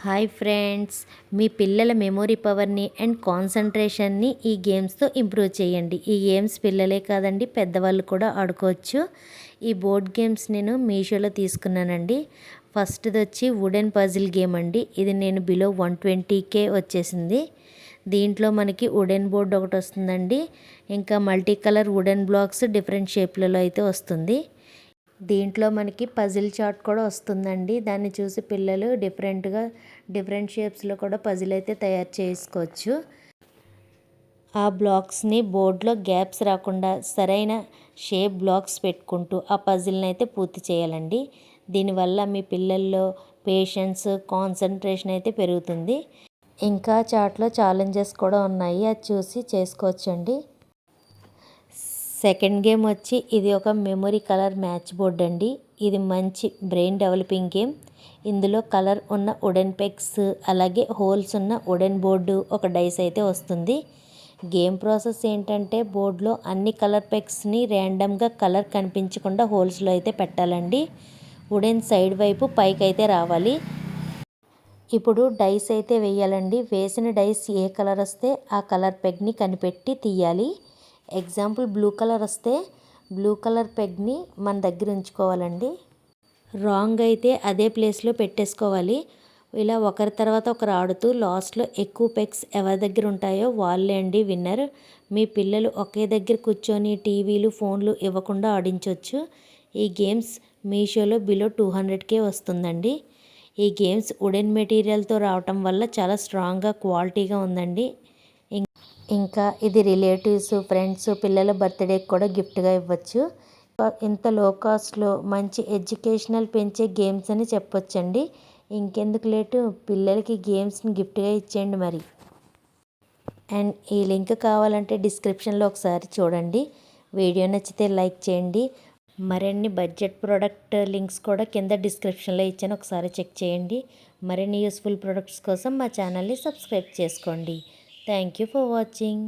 Hi friends, మీ పిల్లల memory పవర్ని and కాన్సన్ట్రేషన్ని ఈ గేమ్స్తో ఇంప్రూవ్ చేయండి. ఈ గేమ్స్ పిల్లలే కాదండి, పెద్దవాళ్ళు కూడా ఆడుకోవచ్చు. ఈ బోర్డ్ గేమ్స్ నేను మీషోలో తీసుకున్నానండి. ఫస్ట్ది వచ్చి వుడెన్ పజిల్ గేమ్ అండి. ఇది నేను బిలో 120K వచ్చేసింది. దీంట్లో మనకి వుడెన్ బోర్డ్ ఒకటి వస్తుందండి. ఇంకా multi colour wooden blocks different షేప్లలో అయితే వస్తుంది. దీంట్లో మనకి పజిల్ చార్ట్ కూడా వస్తుందండి. దాన్ని చూసి పిల్లలు డిఫరెంట్ షేప్స్లో కూడా పజిల్ అయితే తయారు చేసుకోవచ్చు. ఆ బ్లాక్స్ని బోర్డులో గ్యాప్స్ రాకుండా సరైన షేప్ బ్లాక్స్ పెట్టుకుంటూ ఆ పజిల్ని అయితే పూర్తి చేయాలండి. దీనివల్ల మీ పిల్లల్లో పేషెన్స్, కాన్సన్ట్రేషన్ అయితే పెరుగుతుంది. ఇంకా చార్ట్లో ఛాలెంజెస్ కూడా ఉన్నాయి, అది చూసి చేసుకోవచ్చండి. సెకండ్ గేమ్ వచ్చి ఇది ఒక మెమొరీ కలర్ మ్యాచ్ బోర్డ్ అండి. ఇది మంచి బ్రెయిన్ డెవలపింగ్ గేమ్. ఇందులో కలర్ ఉన్న వుడెన్ పెగ్స్, అలాగే హోల్స్ ఉన్న వుడెన్ బోర్డు, ఒక డైస్ అయితే వస్తుంది. గేమ్ ప్రాసెస్ ఏంటంటే బోర్డులో అన్ని కలర్ పెగ్స్ని ర్యాండమ్గా కలర్ కనిపించకుండా హోల్స్లో అయితే పెట్టాలండి. వుడెన్ సైడ్ వైపు పైకి అయితే రావాలి. ఇప్పుడు డైస్ అయితే వేయాలండి. వేసిన డైస్ ఏ కలర్ వస్తే ఆ కలర్ పెగ్ని కనిపెట్టి తీయాలి. ఎగ్జాంపుల్ బ్లూ కలర్ వస్తే బ్లూ కలర్ పెగ్ని మన దగ్గర ఉంచుకోవాలండి. రాంగ్ అయితే అదే ప్లేస్లో పెట్టేసుకోవాలి. ఇలా ఒకరి తర్వాత ఒకరు ఆడుతూ లాస్ట్లో ఎక్కువ పెగ్స్ ఎవరి దగ్గర ఉంటాయో వాళ్ళే అండి విన్నర్. మీ పిల్లలు ఒకే దగ్గర కూర్చొని టీవీలు, ఫోన్లు ఇవ్వకుండా ఆడించవచ్చు. ఈ గేమ్స్ మీషోలో బిలో 200K వస్తుందండి. ఈ గేమ్స్ వుడెన్ మెటీరియల్తో రావటం వల్ల చాలా స్ట్రాంగ్గా, క్వాలిటీగా ఉందండి. ఇంకా ఇది రిలేటివ్స్, ఫ్రెండ్స్, పిల్లల బర్త్డేకి కూడా గిఫ్ట్గా ఇవ్వచ్చు. ఇంత లో కాస్ట్లో మంచి ఎడ్యుకేషనల్ పెంచే గేమ్స్ అని చెప్పొచ్చండి. ఇంకెందుకు లేటు, పిల్లలకి గేమ్స్ని గిఫ్ట్గా ఇచ్చేయండి మరి. అండ్ ఈ లింక్ కావాలంటే డిస్క్రిప్షన్లో ఒకసారి చూడండి. వీడియో నచ్చితే లైక్ చేయండి. మరిన్ని బడ్జెట్ ప్రోడక్ట్ లింక్స్ కూడా కింద డిస్క్రిప్షన్లో ఇచ్చాను, ఒకసారి చెక్ చేయండి. మరిన్ని యూస్ఫుల్ ప్రొడక్ట్స్ కోసం మా ఛానల్ని సబ్స్క్రైబ్ చేసుకోండి. Thank you for watching.